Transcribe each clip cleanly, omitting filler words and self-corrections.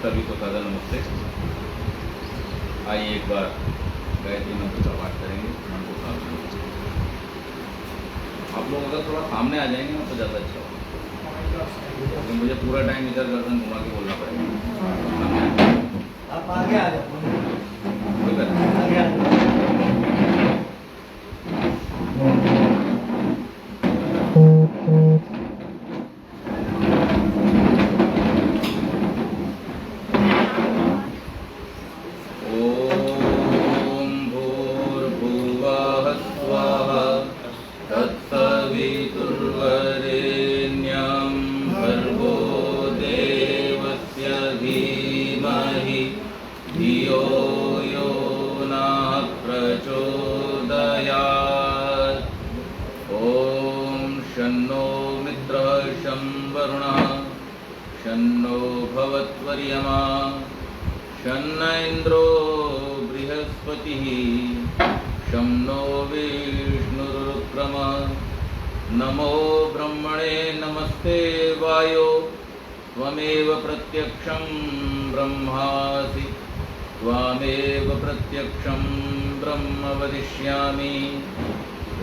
सभी को सादर नमस्ते। आइए एक बार गायत्री मंत्र का पाठ करेंगे। मन को सावधान, आप लोग अगर थोड़ा सामने आ जाएंगे ना तो ज़्यादा अच्छा होगा, क्योंकि मुझे पूरा टाइम इधर गर्दन घुमा के बोलना पड़ेगा। आप आगे आ जाओ, कोई बात नहीं। आगे आ जाओ। ओम भूर्भुवः स्वः तत्सवितुर्वरेण्यं भर्गो देवस्य धीमहि धियो यो नः प्रचोदयात्। ॐ शन्नो मित्रः शं वरुणः शन्नो भवत्वर्यमा शन्न इन्द्रो बृहस्पतिः शं नो विष्णुरुक्रमः। नमो ब्रह्मणे नमस्ते वायो त्वमेव प्रत्यक्षं ब्रह्मासि त्वामेव प्रत्यक्षं ब्रह्म वदिष्यामि।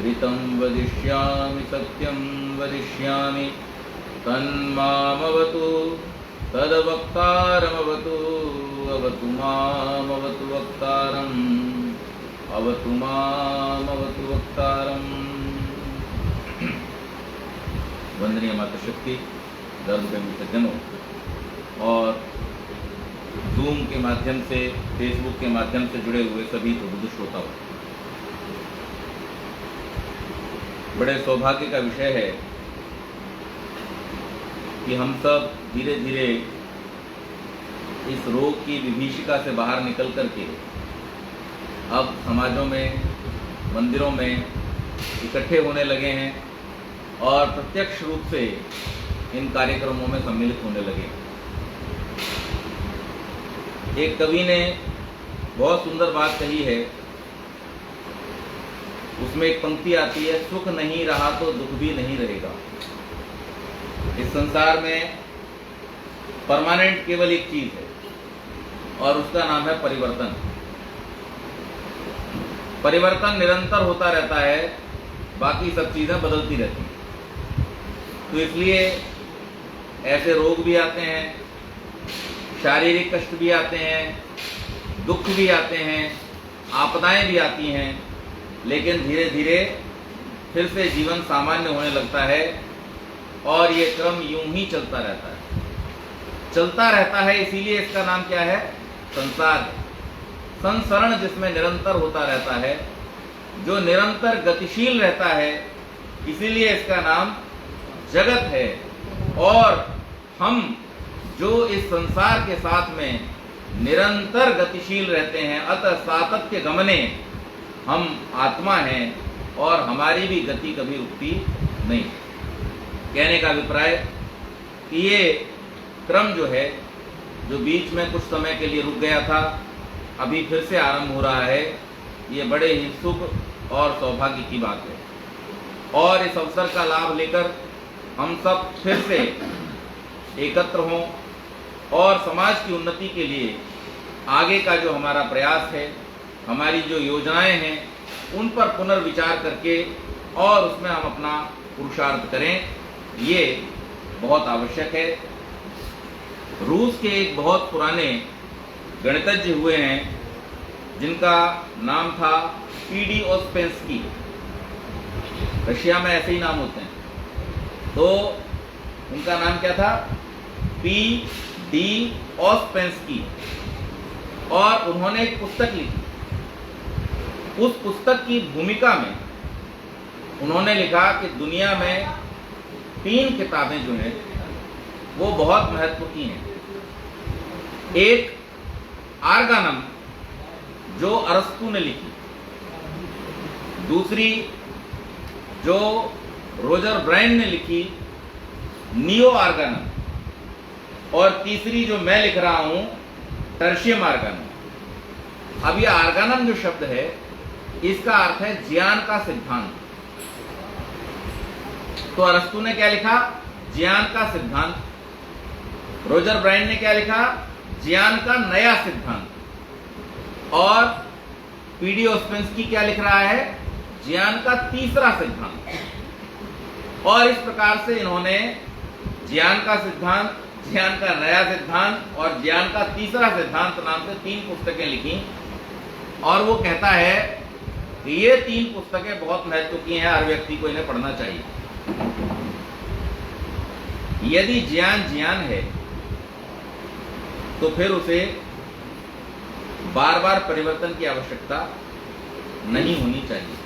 ऋतं वदिष्यामि सत्यं वदिष्यामि तन्मामवतु तद्वक्तारमवतु। अवतु मामवतु वक्तारम् अवतु मामवतु वक्तारम्। वंदनीय मातृशक्ति, धर्म के सज्जनों और जूम के माध्यम से, फेसबुक के माध्यम से जुड़े हुए सभी प्रबुद्ध श्रोताओं, बड़े सौभाग्य का विषय है कि हम सब धीरे धीरे इस रोग की विभीषिका से बाहर निकल करके अब समाजों में, मंदिरों में इकट्ठे होने लगे हैं और प्रत्यक्ष रूप से इन कार्यक्रमों में सम्मिलित होने लगे। एक कवि ने बहुत सुंदर बात कही है, उसमें एक पंक्ति आती है, सुख नहीं रहा तो दुख भी नहीं रहेगा। इस संसार में परमानेंट केवल एक चीज है और उसका नाम है परिवर्तन। परिवर्तन निरंतर होता रहता है, बाकी सब चीजें बदलती रहती हैं। तो इसलिए ऐसे रोग भी आते हैं, शारीरिक कष्ट भी आते हैं, दुख भी आते हैं, आपदाएं भी आती हैं, लेकिन धीरे धीरे फिर से जीवन सामान्य होने लगता है और ये क्रम यूं ही चलता रहता है, चलता रहता है। इसीलिए इसका नाम क्या है? संसार। संसरण जिसमें निरंतर होता रहता है, जो निरंतर गतिशील रहता है, इसीलिए इसका नाम जगत है। और हम जो इस संसार के साथ में निरंतर गतिशील रहते हैं, अतः सातत्य गमने हम आत्मा हैं और हमारी भी गति कभी रुकती नहीं। कहने का अभिप्राय कि ये क्रम जो है, जो बीच में कुछ समय के लिए रुक गया था, अभी फिर से आरंभ हो रहा है, ये बड़े ही शुभ और सौभाग्य की बात है। और इस अवसर का लाभ लेकर हम सब फिर से एकत्र हों और समाज की उन्नति के लिए आगे का जो हमारा प्रयास है, हमारी जो योजनाएं हैं, उन पर पुनर्विचार करके और उसमें हम अपना पुरुषार्थ करें, ये बहुत आवश्यक है। रूस के एक बहुत पुराने गणितज्ञ हुए हैं जिनका नाम था पीडी ओस्पेंस्की। रशिया में ऐसे ही नाम होते हैं, तो उनका नाम क्या था? पीडी ओस्पेंस्की। और उन्होंने एक पुस्तक लिखी। उस पुस्तक की भूमिका में उन्होंने लिखा कि दुनिया में 3 किताबें जो हैं वो बहुत महत्व की हैं। एक आर्गानम जो अरस्तु ने लिखी, दूसरी जो रोजर ब्रायन ने लिखी, नियो आर्गानम, और तीसरी जो मैं लिख रहा हूं, टर्शियम आर्गानम। अब यह आर्गानम जो शब्द है, इसका अर्थ है ज्ञान का सिद्धांत। तो अरस्तु ने क्या लिखा? ज्ञान का सिद्धांत। रोजर ब्रायन ने क्या लिखा? ज्ञान का नया सिद्धांत। और पीडी ओस्पेंस्की क्या लिख रहा है? ज्ञान का तीसरा सिद्धांत। और इस प्रकार से इन्होंने ज्ञान का सिद्धांत, ज्ञान का नया सिद्धांत और ज्ञान का तीसरा सिद्धांत नाम से 3 पुस्तकें लिखी। और वो कहता है कि ये 3 पुस्तकें बहुत महत्व की हैं, हर व्यक्ति को इन्हें पढ़ना चाहिए। यदि ज्ञान है तो फिर उसे बार बार परिवर्तन की आवश्यकता नहीं होनी चाहिए।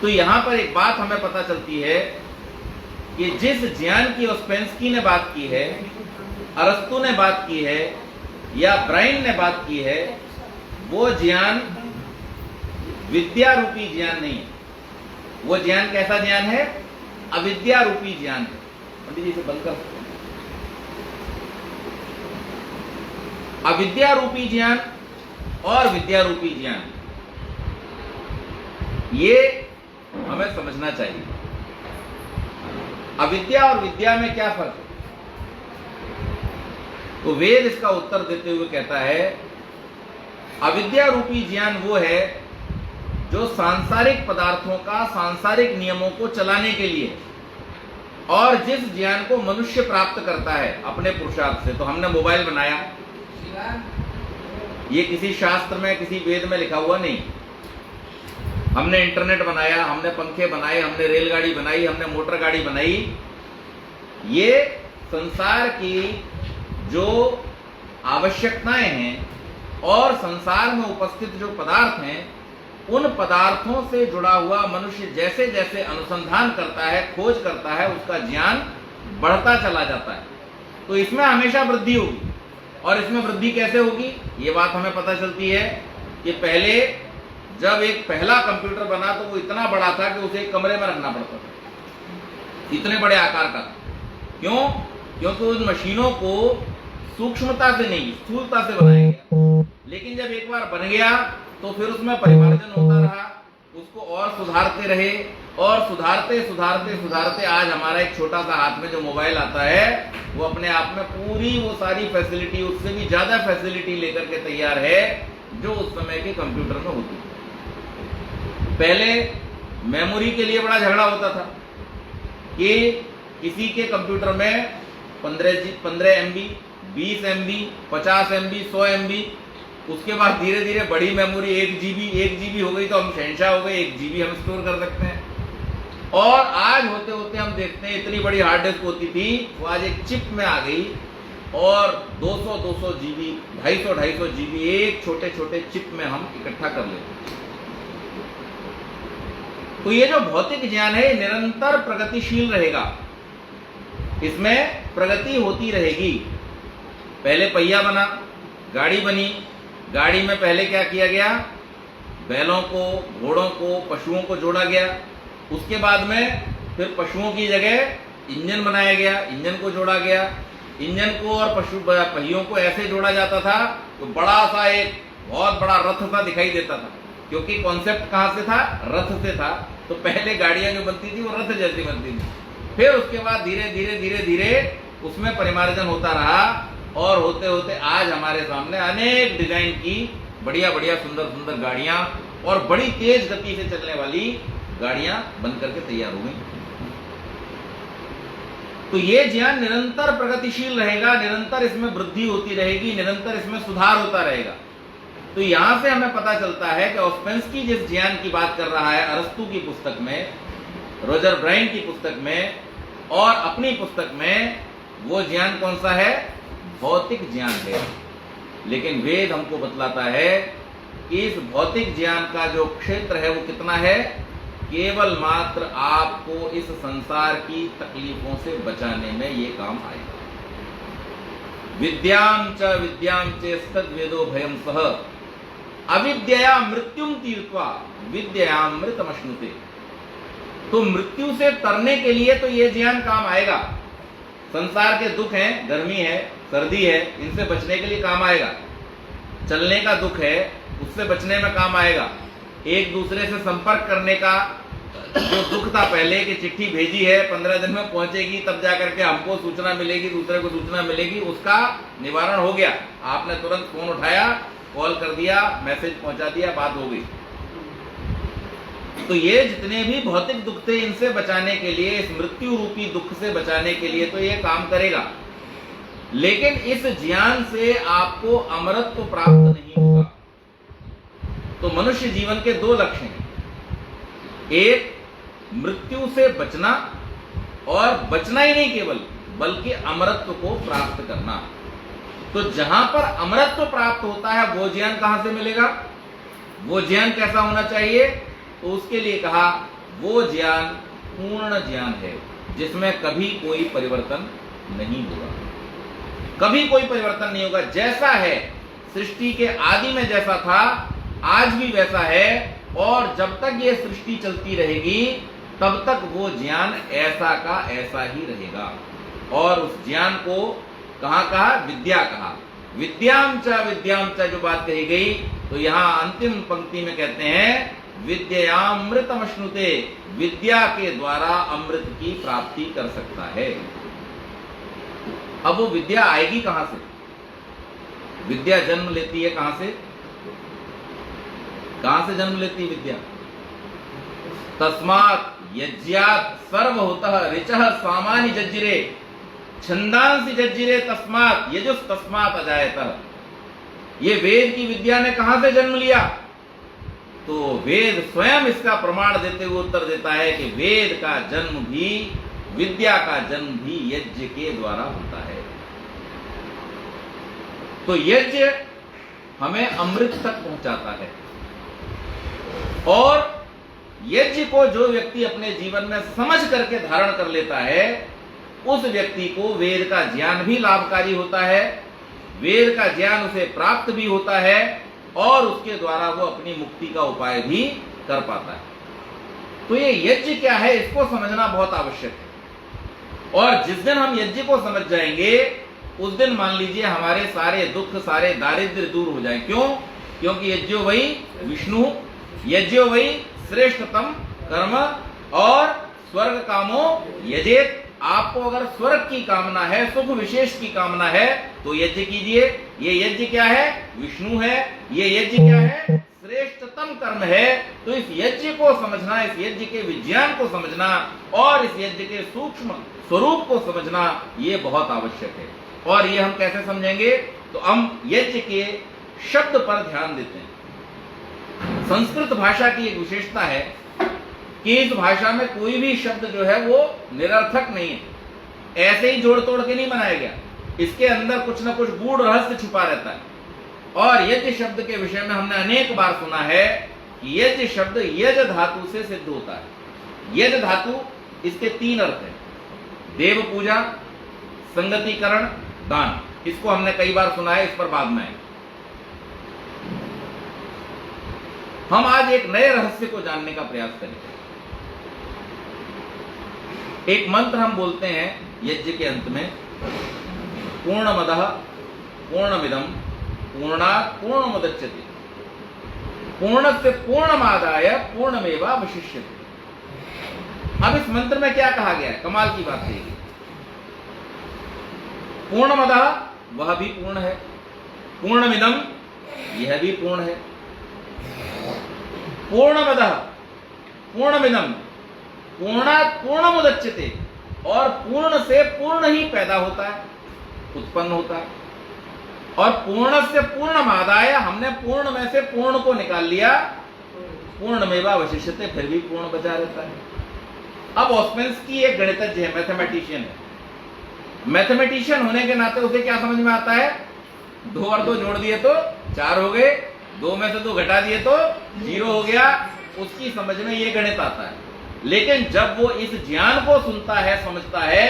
तो यहां पर एक बात हमें पता चलती है कि जिस ज्ञान की ओस्पेंस्की ने बात की है, अरस्तु ने बात की है या ब्राइन ने बात की है, वो ज्ञान विद्या रूपी ज्ञान नहीं है। वो ज्ञान कैसा ज्ञान है? अविद्या रूपी ज्ञान है। पंडित जी से बंद कर। अविद्या रूपी ज्ञान और विद्या रूपी ज्ञान, ये हमें समझना चाहिए। अविद्या और विद्या में क्या फर्क है? तो वेद इसका उत्तर देते हुए कहता है, अविद्या रूपी ज्ञान वो है जो सांसारिक पदार्थों का सांसारिक नियमों को चलाने के लिए, और जिस ज्ञान को मनुष्य प्राप्त करता है अपने पुरुषार्थ से। तो हमने मोबाइल बनाया, ये किसी शास्त्र में, किसी वेद में लिखा हुआ नहीं। हमने इंटरनेट बनाया, हमने पंखे बनाए, हमने रेलगाड़ी बनाई, हमने मोटर गाड़ी बनाई। ये संसार की जो आवश्यकताएं हैं और संसार में उपस्थित जो पदार्थ हैं, उन पदार्थों से जुड़ा हुआ मनुष्य जैसे जैसे अनुसंधान करता है, खोज करता है, उसका ज्ञान बढ़ता चला जाता है। तो इसमें हमेशा वृद्धि होगी। और इसमें वृद्धि कैसे होगी? ये बात हमें पता चलती है कि पहले जब एक पहला कंप्यूटर बना तो वो इतना बड़ा था कि उसे एक कमरे में रखना पड़ता था, इतने बड़े आकार का। क्यों? क्योंकि उन मशीनों को सूक्ष्मता से नहीं, स्थूलता से बनाया गया। लेकिन जब एक बार बन गया तो फिर उसमें परिमार्जन होता रहा, उसको और सुधारते रहे, और सुधारते सुधारते सुधारते आज हमारा एक छोटा सा हाथ में जो मोबाइल आता है, वो अपने आप में पूरी वो सारी फैसिलिटी, उससे भी ज्यादा फैसिलिटी लेकर के तैयार है जो उस समय के कंप्यूटर में होती थी। पहले मेमोरी के लिए बड़ा झगड़ा होता था कि किसी के कंप्यूटर में 15 MB, 20 MB, 50 MB, 100 MB, उसके बाद धीरे धीरे बड़ी मेमोरी 1 GB हो गई, तो हम शहंशाह हो गए, 1 GB हम स्टोर कर सकते हैं। और आज होते होते हम देखते हैं इतनी बड़ी हार्ड डिस्क होती थी, वो आज एक चिप में आ गई और 200 GB, 250 GB एक छोटे छोटे चिप में हम इकट्ठा कर लेते हैं। तो ये जो भौतिक ज्ञान है निरंतर प्रगतिशील रहेगा, इसमें प्रगति होती रहेगी। पहले पहिया बना, गाड़ी बनी, गाड़ी में पहले क्या किया गया? बैलों को, घोड़ों को, पशुओं को जोड़ा गया। उसके बाद में फिर पशुओं की जगह इंजन बनाया गया, इंजन को जोड़ा गया। इंजन को और पहियों को ऐसे जोड़ा जाता था तो बड़ा सा एक बहुत बड़ा रथ सा दिखाई देता था, क्योंकि कॉन्सेप्ट कहां से था? रथ से था। तो पहले गाड़ियां जो बनती थी वो रथ जैसी बनती थी। फिर उसके बाद धीरे धीरे धीरे धीरे उसमें परिमार्जन होता रहा, और होते होते आज हमारे सामने अनेक डिजाइन की बढ़िया बढ़िया सुंदर सुंदर गाड़ियां और बड़ी तेज गति से चलने वाली गाड़ियां बन करके तैयार हो गई। तो ये ज्ञान निरंतर प्रगतिशील रहेगा, निरंतर इसमें वृद्धि होती रहेगी, निरंतर इसमें सुधार होता रहेगा। तो यहां से हमें पता चलता है कि ओस्पेंस्की जिस ज्ञान की बात कर रहा है अरस्तु की पुस्तक में, रोजर ब्राइन की पुस्तक में और अपनी पुस्तक में, वो ज्ञान कौन सा है? भौतिक ज्ञान है। लेकिन वेद हमको बतलाता है कि इस भौतिक ज्ञान का जो क्षेत्र है वो कितना है? केवल मात्र आपको इस संसार की तकलीफों से बचाने में ये काम आएगा। विद्याम च वेदो भयम सह अविद्या मृत्युम तीर्त्वा विद्यामृतमश्नुते। तो मृत्यु से तरने के लिए तो ये ज्ञान काम आएगा। संसार के दुख हैं, गर्मी है, सर्दी है, इनसे बचने के लिए काम आएगा। चलने का दुख है, उससे बचने में काम आएगा। एक दूसरे से संपर्क करने का जो दुख था पहले कि चिट्ठी भेजी है 15 दिन में पहुंचेगी, तब जाकर के हमको सूचना मिलेगी, दूसरे को सूचना मिलेगी, उसका निवारण हो गया। आपने तुरंत फोन उठाया, कॉल कर दिया, मैसेज पहुंचा दिया, बात हो गई। तो ये जितने भी भौतिक दुख थे, इनसे बचाने के लिए, इस मृत्यु रूपी दुख से बचाने के लिए तो ये काम करेगा। लेकिन इस ज्ञान से आपको अमरत्व प्राप्त नहीं होगा। तो मनुष्य जीवन के दो लक्ष्य हैं, एक मृत्यु से बचना, और बचना ही नहीं केवल, बल्कि अमरत्व को प्राप्त करना। तो जहां पर अमरत्व प्राप्त होता है, वो ज्ञान कहां से मिलेगा? वो ज्ञान कैसा होना चाहिए? तो उसके लिए कहा, वो ज्ञान पूर्ण ज्ञान है, जिसमें कभी कोई परिवर्तन नहीं होगा। कभी कोई परिवर्तन नहीं होगा। जैसा है, सृष्टि के आदि में जैसा था, आज भी वैसा है, और जब तक ये सृष्टि चलती रहेगी, तब तक वो ज्ञान ऐसा का ऐसा ही रहेगा। और उस ज्ञान को कहां कहा? विद्या कहा। विद्याम च जो बात कही गई, तो यहां अंतिम पंक्ति में कहते हैं, विद्यामृतमश्नुते, विद्या के द्वारा अमृत की प्राप्ति कर सकता है। अब वो विद्या आएगी कहां से? विद्या जन्म लेती है कहां से? कहां से जन्म लेती है विद्या? तस्मात् यज्ञात् सर्वहुतः ऋचः सामानि जज्जिरे छंदांसि जज्जिरे तस्मात् यजुस् तस्मात् अजायतः। ये वेद की विद्या ने कहां से जन्म लिया? तो वेद स्वयं इसका प्रमाण देते हुए उत्तर देता है कि वेद का जन्म भी, विद्या का जन्म भी यज्ञ के द्वारा होता है। तो यज्ञ हमें अमृत तक पहुंचाता है, और यज्ञ को जो व्यक्ति अपने जीवन में समझ करके धारण कर लेता है, उस व्यक्ति को वेद का ज्ञान भी लाभकारी होता है, वेद का ज्ञान उसे प्राप्त भी होता है, और उसके द्वारा वो अपनी मुक्ति का उपाय भी कर पाता है। तो ये यज्ञ क्या है, इसको समझना बहुत आवश्यक है। और जिस दिन हम यज्ञ को समझ जाएंगे, उस दिन मान लीजिए हमारे सारे दुख, सारे दारिद्र्य दूर हो जाए। क्यों? क्योंकि यज्ञो वही विष्णु, यज्ञो वही श्रेष्ठतम कर्म, और स्वर्ग कामो यजेत। आपको अगर स्वर्ग की कामना है, सुख विशेष की कामना है, तो यज्ञ कीजिए। ये यज्ञ क्या है? विष्णु है। ये यज्ञ क्या है? श्रेष्ठतम कर्म है। तो इस यज्ञ को समझना, इस यज्ञ के विज्ञान को समझना, और इस यज्ञ के सूक्ष्म स्वरूप को समझना, ये बहुत आवश्यक है। और ये हम कैसे समझेंगे? तो हम यज्ञ के शब्द पर ध्यान देते हैं। संस्कृत भाषा की एक विशेषता है कि इस भाषा में कोई भी शब्द जो है वो निरर्थक नहीं है, ऐसे ही जोड़ तोड़ के नहीं बनाया गया। इसके अंदर कुछ ना कुछ गूढ़ रहस्य छुपा रहता है। और यज्ञ शब्द के विषय में हमने अनेक बार सुना है कि यज्ञ शब्द यज धातु से सिद्ध होता है। यज धातु, इसके 3 अर्थ हैं: देव पूजा, संगतिकरण, दान। इसको हमने कई बार सुना है, इस पर बाद में आए। हम आज एक नए रहस्य को जानने का प्रयास करेंगे। एक मंत्र हम बोलते हैं यज्ञ के अंत में, पूर्णमदः पूर्णमिदं पूर्णात् पूर्णमुदच्यते पूर्णस्य पूर्णमादाय पूर्णमेवावशिष्यते। अब इस मंत्र में क्या कहा गया है? कमाल की बात है। पूर्णमदः, वह भी पूर्ण है, पूर्णमिदं, यह भी पूर्ण है, पूर्णमदः पूर्णमिदं पूर्णात् पूर्णमुदच्यते, और पूर्ण से पूर्ण ही पैदा होता है, उत्पन्न होता है। और पूर्ण से पूर्णमादाय, हमने पूर्ण में से पूर्ण को निकाल लिया, पूर्णमेवावशिष्यते, फिर भी पूर्ण बचा रहता है। अब ऑस्पेंस्की एक गणितज्ञ है, मैथमेटिशियन है। मैथमेटिशियन होने के नाते उसे क्या समझ में आता है? 2 और 2 जोड़ दिए तो 4 हो गए, 2 में से 2 घटा दिए तो 0 हो गया। उसकी समझ में ये गणित आता है। लेकिन जब वो इस ज्ञान को सुनता है, समझता है,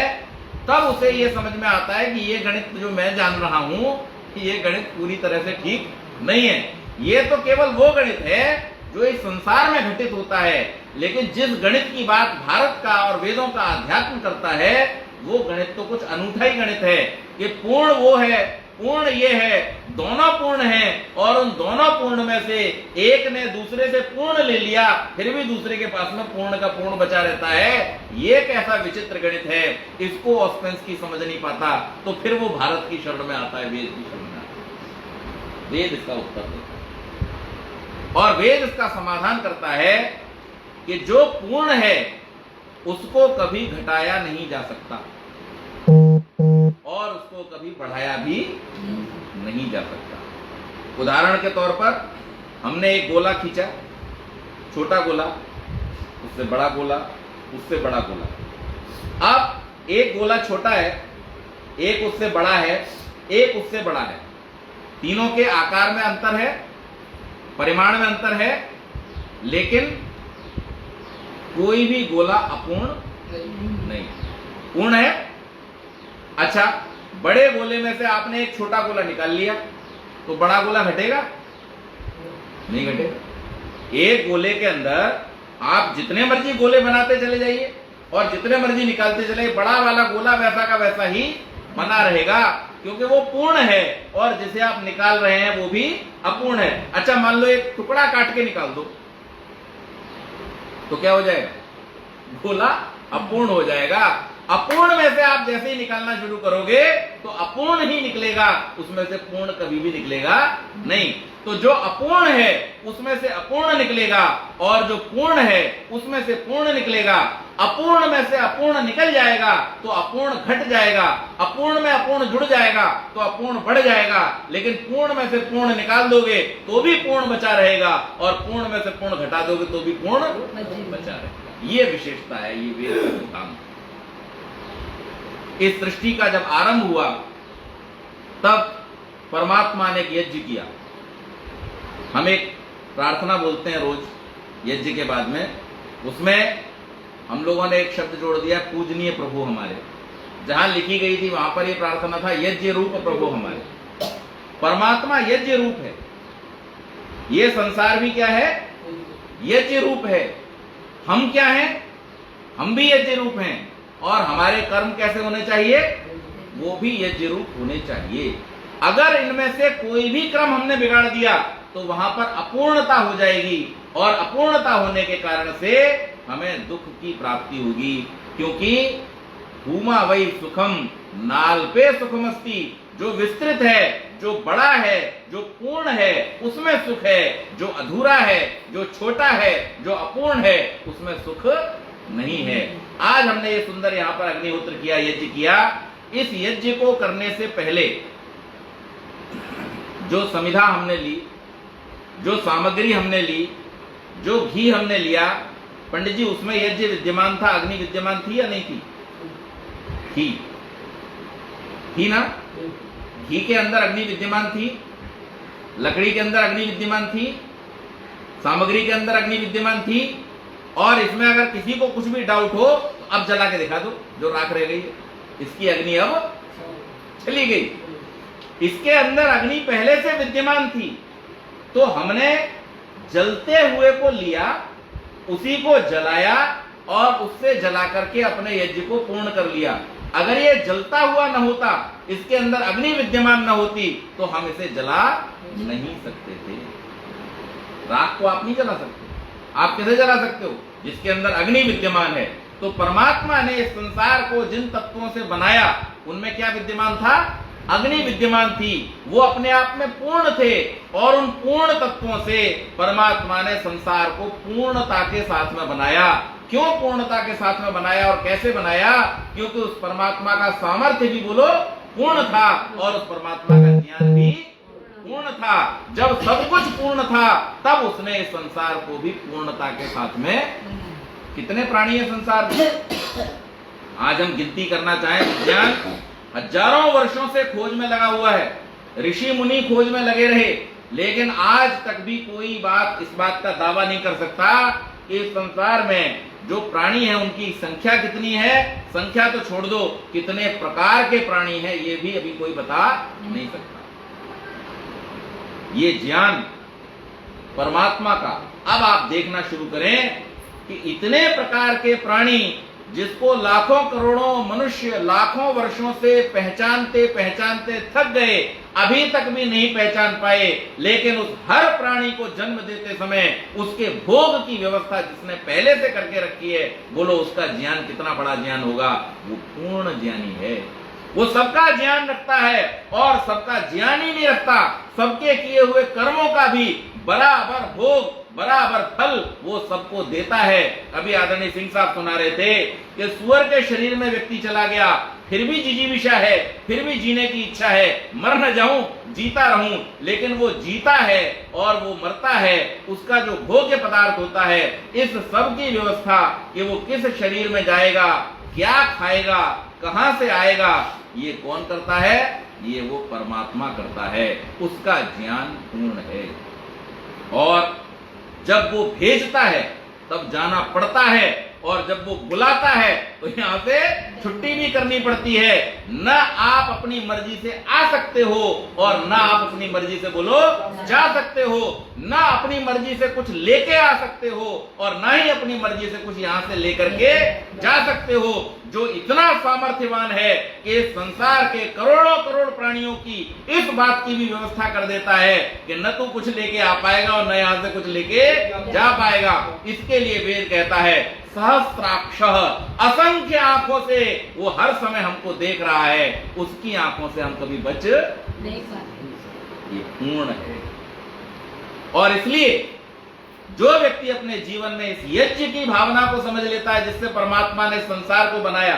तब उसे ये समझ में आता है कि ये गणित जो मैं जान रहा हूं, कि ये गणित पूरी तरह से ठीक नहीं है। ये तो केवल वो गणित है जो इस संसार में घटित होता है। लेकिन जिस गणित की बात भारत का और वेदों का अध्यात्म करता है, वो गणित तो कुछ अनूठा ही गणित है कि पूर्ण वो है, पूर्ण ये है, दोनों पूर्ण हैं, और उन दोनों पूर्ण में से एक ने दूसरे से पूर्ण ले लिया, फिर भी दूसरे के पास में पूर्ण का पूर्ण बचा रहता है। ये कैसा विचित्र गणित है, इसको ऑस्पेंस्की समझ नहीं पाता, तो फिर वो भारत की शरण में आता है, वेद की शरण में आता है। वेद इसका उत्तर देता है और वेद इसका समाधान करता है कि जो पूर्ण है उसको कभी घटाया नहीं जा सकता और उसको कभी बढ़ाया भी नहीं जा सकता। उदाहरण के तौर पर हमने एक गोला खींचा, छोटा गोला, उससे बड़ा गोला, उससे बड़ा गोला। अब एक गोला छोटा है, एक उससे बड़ा है, एक उससे बड़ा है, तीनों के आकार में अंतर है, परिमाण में अंतर है, लेकिन कोई भी गोला अपूर्ण नहीं, पूर्ण है। अच्छा, बड़े गोले में से आपने एक छोटा गोला निकाल लिया तो बड़ा गोला घटेगा? नहीं घटेगा। एक गोले के अंदर आप जितने मर्जी गोले बनाते चले जाइए और जितने मर्जी निकालते चले, बड़ा वाला गोला वैसा का वैसा ही बना रहेगा, क्योंकि वो पूर्ण है और जिसे आप निकाल रहे हैं वो भी अपूर्ण है। अच्छा, मान लो एक टुकड़ा काट के निकाल दो तो क्या हो जाएगा? गोला अपूर्ण हो जाएगा। अपूर्ण में से आप जैसे ही निकालना शुरू करोगे तो अपूर्ण ही निकलेगा, उसमें से पूर्ण कभी भी निकलेगा नहीं। तो जो अपूर्ण है उसमें से अपूर्ण निकलेगा और जो पूर्ण है उसमें से पूर्ण निकलेगा। अपूर्ण में से अपूर्ण निकल जाएगा तो अपूर्ण घट जाएगा, अपूर्ण में अपूर्ण जुड़ जाएगा तो अपूर्ण बढ़ जाएगा, लेकिन पूर्ण में से पूर्ण निकाल दोगे तो भी पूर्ण बचा रहेगा और पूर्ण में से पूर्ण घटा दोगे तो भी पूर्ण बचा रहेगा। ये विशेषता है, ये वेद का सिद्धांत। इस सृष्टि का जब आरंभ हुआ तब परमात्मा ने एक यज्ञ किया। हम एक प्रार्थना बोलते हैं रोज यज्ञ के बाद में, उसमें हम लोगों ने एक शब्द जोड़ दिया, पूजनीय प्रभु हमारे। जहां लिखी गई थी वहां पर यह प्रार्थना था, यज्ञ रूप प्रभु हमारे। परमात्मा यज्ञ रूप है, ये संसार भी क्या है? यज्ञ रूप है। हम क्या हैं? हम भी यज्ञ रूप हैं और हमारे कर्म कैसे होने चाहिए? वो भी यज्ञ रूप होने चाहिए। अगर इनमें से कोई भी क्रम हमने बिगाड़ दिया तो वहां पर अपूर्णता हो जाएगी और अपूर्णता होने के कारण से हमें दुख की प्राप्ति होगी, क्योंकि भूमा वही सुखम नाल्पे सुखमस्ति। जो विस्तृत है, जो बड़ा है, जो पूर्ण है, उसमें सुख है। जो अधूरा है, जो छोटा है, जो अपूर्ण है, उसमें सुख नहीं है। आज हमने ये सुंदर यहां पर अग्निहोत्र किया, यज्ञ किया। इस यज्ञ को करने से पहले जो समिधा हमने ली, जो सामग्री हमने ली, जो घी हमने लिया, पंडित जी उसमें यज्ञ विद्यमान था, अग्नि विद्यमान थी या नहीं थी? थी ना? घी के अंदर अग्नि विद्यमान थी, लकड़ी के अंदर अग्नि विद्यमान थी, सामग्री के अंदर अग्नि विद्यमान थी। और इसमें अगर किसी को कुछ भी डाउट हो तो अब जला के दिखा दो, जो राख रह गई है, इसकी अग्नि अब चली गई। इसके अंदर अग्नि पहले से विद्यमान थी, तो हमने जलते हुए को लिया, उसी को जलाया और उससे जला करके अपने यज्ञ को पूर्ण कर लिया। अगर ये जलता हुआ न होता, इसके अंदर अग्नि विद्यमान न होती, तो हम इसे जला नहीं सकते थे। राख को आप नहीं जला सकते, आप कैसे जला सकते हो? जिसके अंदर अग्नि विद्यमान है। तो परमात्मा ने इस संसार को जिन तत्वों से बनाया उनमें क्या विद्यमान था? अग्नि विद्यमान थी। वो अपने आप में पूर्ण थे और उन पूर्ण तत्वों से परमात्मा ने संसार को पूर्णता के साथ में बनाया। क्यों पूर्णता के साथ में बनाया और कैसे बनाया? क्योंकि उस परमात्मा का सामर्थ्य भी बोलो पूर्ण था और उस परमात्मा का ज्ञान भी पूर्ण था। जब सब कुछ पूर्ण था तब उसने इस संसार को भी पूर्णता के साथ में, कितने प्राणी है संसार में? आज हम गिनती करना चाहें, विज्ञान हजारों वर्षों से खोज में लगा हुआ है, ऋषि मुनि खोज में लगे रहे, लेकिन आज तक भी कोई इस बात का दावा नहीं कर सकता कि इस संसार में जो प्राणी है उनकी संख्या कितनी है। संख्या तो छोड़ दो, कितने प्रकार के प्राणी हैं ये भी अभी कोई बता नहीं सकता। ये ज्ञान परमात्मा का। अब आप देखना शुरू करें कि इतने प्रकार के प्राणी जिसको लाखों करोड़ों मनुष्य लाखों वर्षों से पहचानते पहचानते थक गए, अभी तक भी नहीं पहचान पाए, लेकिन उस हर प्राणी को जन्म देते समय उसके भोग की व्यवस्था जिसने पहले से करके रखी है, बोलो उसका ज्ञान कितना बड़ा ज्ञान होगा। वो पूर्ण ज्ञानी है, वो सबका ज्ञान रखता है और सबका ज्ञान ही नहीं रखता, सबके किए हुए कर्मों का भी बराबर भोग बराबर फल वो सबको देता है। अभी आदरणीय सिंह साहब सुना रहे थे कि सुअर के शरीर में व्यक्ति चला गया, फिर भी जिजीविषा है, फिर भी जीने की इच्छा है, मर न जाऊं जीता रहूं, लेकिन वो जीता है और वो मरता है, उसका जो भोग्य पदार्थ होता है, इस सब की व्यवस्था कि वो किस शरीर में जाएगा, क्या खाएगा, कहां से आएगा, ये कौन करता है? ये वो परमात्मा करता है, उसका ज्ञान पूर्ण है। और जब वो भेजता है तब जाना पड़ता है, और जब वो बुलाता है तो यहां से छुट्टी भी करनी पड़ती है। न आप अपनी मर्जी से आ सकते हो और न आप अपनी मर्जी से बोलो जा सकते हो, न अपनी मर्जी से कुछ लेके आ सकते हो और न ही अपनी मर्जी से कुछ यहां से लेकर के जा सकते हो। जो इतना सामर्थ्यवान है कि संसार के करोड़ों करोड़ प्राणियों की इस बात की भी व्यवस्था कर देता है कि न तो कुछ लेके आ पाएगा और न यहां से कुछ लेके जा पाएगा। इसके लिए वेद कहता है सहस्त्राक्षः, असंख्य आंखों से वो हर समय हमको देख रहा है, उसकी आंखों से हम कभी बच नहीं पाते। ये पूर्ण है। और इसलिए जो व्यक्ति अपने जीवन में इस यज्ञ की भावना को समझ लेता है जिससे परमात्मा ने संसार को बनाया,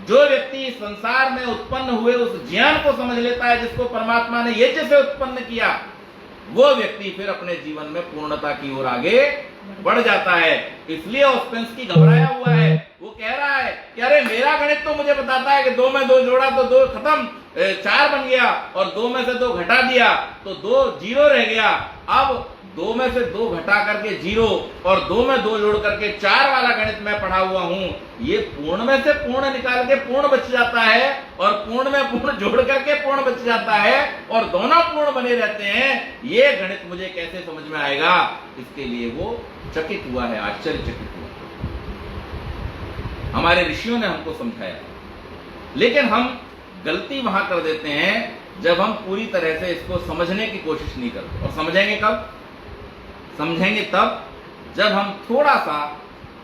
जो व्यक्ति संसार में उत्पन्न हुए उस ज्ञान को समझ लेता है जिसको परमात्मा ने यज्ञ से उत्पन्न किया, वो व्यक्ति फिर अपने जीवन में पूर्णता की ओर आगे बढ़ जाता है। इसलिए ऑस्पेंसकी घबराया हुआ है, वो कह रहा है कि अरे मेरा गणित तो मुझे बताता है कि 2 में 2 जोड़ा तो 2 खत्म, 4 बन गया, और 2 में से 2 घटा दिया तो 2 0 रह गया। अब 2 में से 2 घटा करके 0 और 2 में 2 जोड़ करके 4 वाला गणित मैं पढ़ा हुआ हूं। ये पूर्ण में से पूर्ण निकाल के पूर्ण बच जाता है और पूर्ण में पूर्ण जोड़ करके पूर्ण बच जाता है और दोनों पूर्ण बने रहते हैं। ये गणित मुझे कैसे समझ में आएगा? इसके लिए वो चकित हुआ है, आश्चर्यचकित हुआ। हमारे ऋषियों ने हमको समझाया, लेकिन हम गलती वहां कर देते हैं जब हम पूरी तरह से इसको समझने की कोशिश नहीं करते। और समझेंगे कब? समझेंगे तब जब हम थोड़ा सा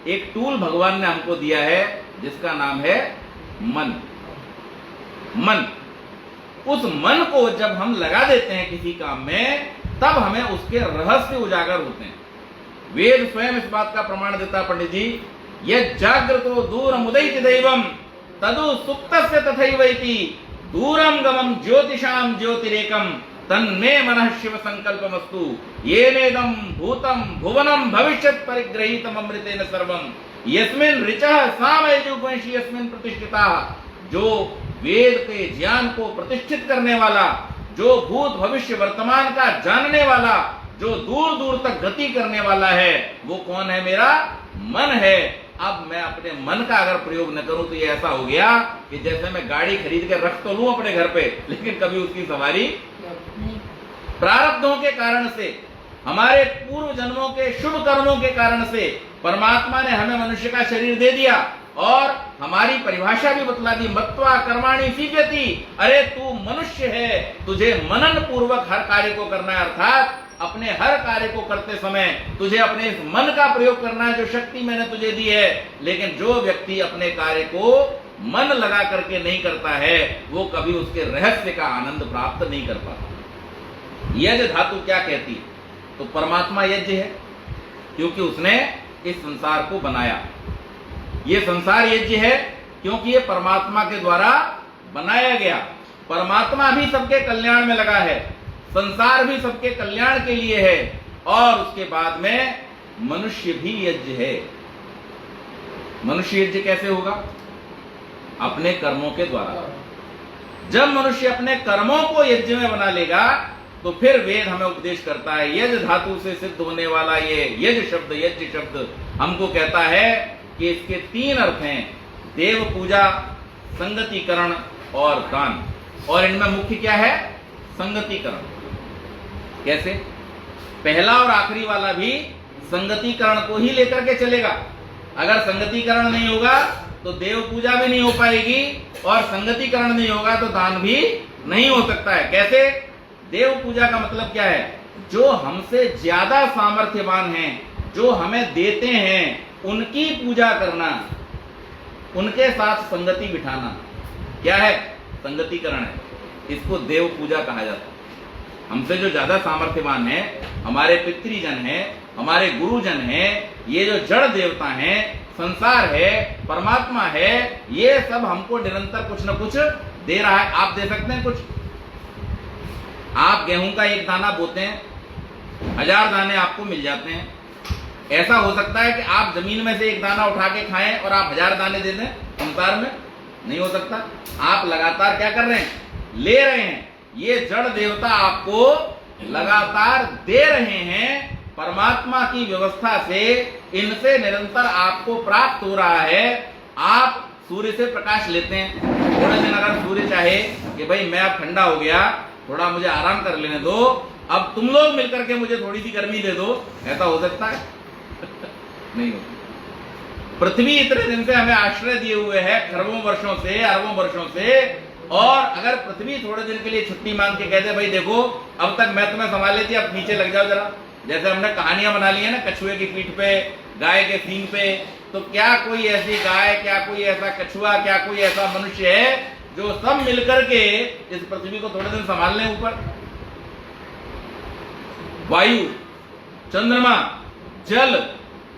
एक टूल भगवान ने हमको दिया है जिसका नाम है मन। मन, उस मन को जब हम लगा देते हैं किसी काम में, तब हमें उसके रहस्य उजागर होते हैं। वेद स्वयं इस बात का प्रमाण देता है पंडित जी, यह जागृतो दूरम उदयति दैवम तदु सुप्तस्य तथैवैति दूरम गमम ज्योतिषाम ज्योतिरेकम तन्मे मनः शिव संकल्पमस्तु येनेदं भूतम भुवनम भविष्यत् परिग्रहीतम अमृतेन सर्वम यस्मिन् ऋचः सामयजुगवंशी यस्मिन् प्रतिष्ठिताः। जो वेद के ज्ञान को प्रतिष्ठित करने वाला, जो भूत भविष्य वर्तमान का जानने वाला, जो दूर दूर तक गति करने वाला है, वो कौन है? मेरा मन है। अब मैं अपने मन का अगर प्रयोग न करूं तो ये ऐसा हो गया कि जैसे मैं गाड़ी खरीद के रख तो लूं अपने घर पे, लेकिन कभी उसकी सवारी नहीं। प्रारब्धों के कारण से, हमारे पूर्व जन्मों के शुभ कर्मों के कारण से परमात्मा ने हमें मनुष्य का शरीर दे दिया और हमारी परिभाषा भी बतला दी, मत्वा कर्माणि सिद्ध्यति। अरे तू मनुष्य है, तुझे मनन पूर्वक हर कार्य को करना है, अर्थात अपने हर कार्य को करते समय तुझे अपने इस मन का प्रयोग करना है जो शक्ति मैंने तुझे दी है। लेकिन जो व्यक्ति अपने कार्य को मन लगा करके नहीं करता है, वो कभी उसके रहस्य का आनंद प्राप्त नहीं कर पाता। यज्ञ धातु क्या कहती है? तो परमात्मा यज्ञ है, क्योंकि उसने इस संसार को बनाया। ये संसार यज्ञ है क्योंकि ये परमात्मा के द्वारा बनाया गया। परमात्मा भी सबके कल्याण में लगा है, संसार भी सबके कल्याण के लिए है, और उसके बाद में मनुष्य भी यज्ञ है। मनुष्य यज्ञ कैसे होगा? अपने कर्मों के द्वारा। जब मनुष्य अपने कर्मों को यज्ञ में बना लेगा तो फिर वेद हमें उपदेश करता है। यज्ञ धातु से सिद्ध होने वाला ये यज्ञ शब्द हमको कहता है कि इसके 3 अर्थ हैं, देव पूजा, संगतिकरण और दान। और इनमें मुख्य क्या है? संगतिकरण। कैसे? पहला और आखिरी वाला भी संगतिकरण को ही लेकर के चलेगा। अगर संगतिकरण नहीं होगा तो देव पूजा भी नहीं हो पाएगी, और संगतिकरण नहीं होगा तो दान भी नहीं हो सकता है। कैसे? देव पूजा का मतलब क्या है? जो हमसे ज्यादा सामर्थ्यवान हैं, जो हमें देते हैं, उनकी पूजा करना, उनके साथ संगति बिठाना, क्या है? संगतिकरण है। इसको देव पूजा कहा जाता है। हमसे जो ज्यादा सामर्थ्यवान है, हमारे पितृजन हैं, हमारे गुरुजन हैं, ये जो जड़ देवता हैं, संसार है, परमात्मा है, ये सब हमको निरंतर कुछ न कुछ दे रहा है। आप दे सकते हैं कुछ? आप गेहूं का एक दाना बोते हैं, 1000 दाने आपको मिल जाते हैं। ऐसा हो सकता है कि आप जमीन में से एक दाना उठा के खाएं और आप 1000 दाने दे दें संसार में? नहीं हो सकता। आप लगातार क्या कर रहे हैं? ले रहे हैं। ये जड़ देवता आपको लगातार दे रहे हैं। परमात्मा की व्यवस्था से इनसे निरंतर आपको प्राप्त हो रहा है। आप सूर्य से प्रकाश लेते हैं, थोड़े दिन अगर सूर्य चाहे कि भाई मैं अब ठंडा हो गया, थोड़ा मुझे आराम कर लेने दो, अब तुम लोग मिलकर के मुझे थोड़ी सी गर्मी दे दो, ऐसा हो सकता है? नहीं हो। पृथ्वी इतने दिन से हमें आश्रय दिए हुए है, खरबों वर्षों से, अरबों वर्षों से, और अगर पृथ्वी थोड़े दिन के लिए छुट्टी मांग के कहते भाई देखो अब तक मैं तुम्हें संभाल लेती, अब नीचे लग जाओ जरा, जैसे हमने कहानियां बना ली है ना, कछुए की पीठ पे, गाय के सींग पे, तो क्या कोई ऐसी गाय, क्या कोई ऐसा कछुआ, क्या कोई ऐसा मनुष्य है जो सब मिलकर के इस पृथ्वी को थोड़े दिन संभाल लें? ऊपर वायु, चंद्रमा, जल,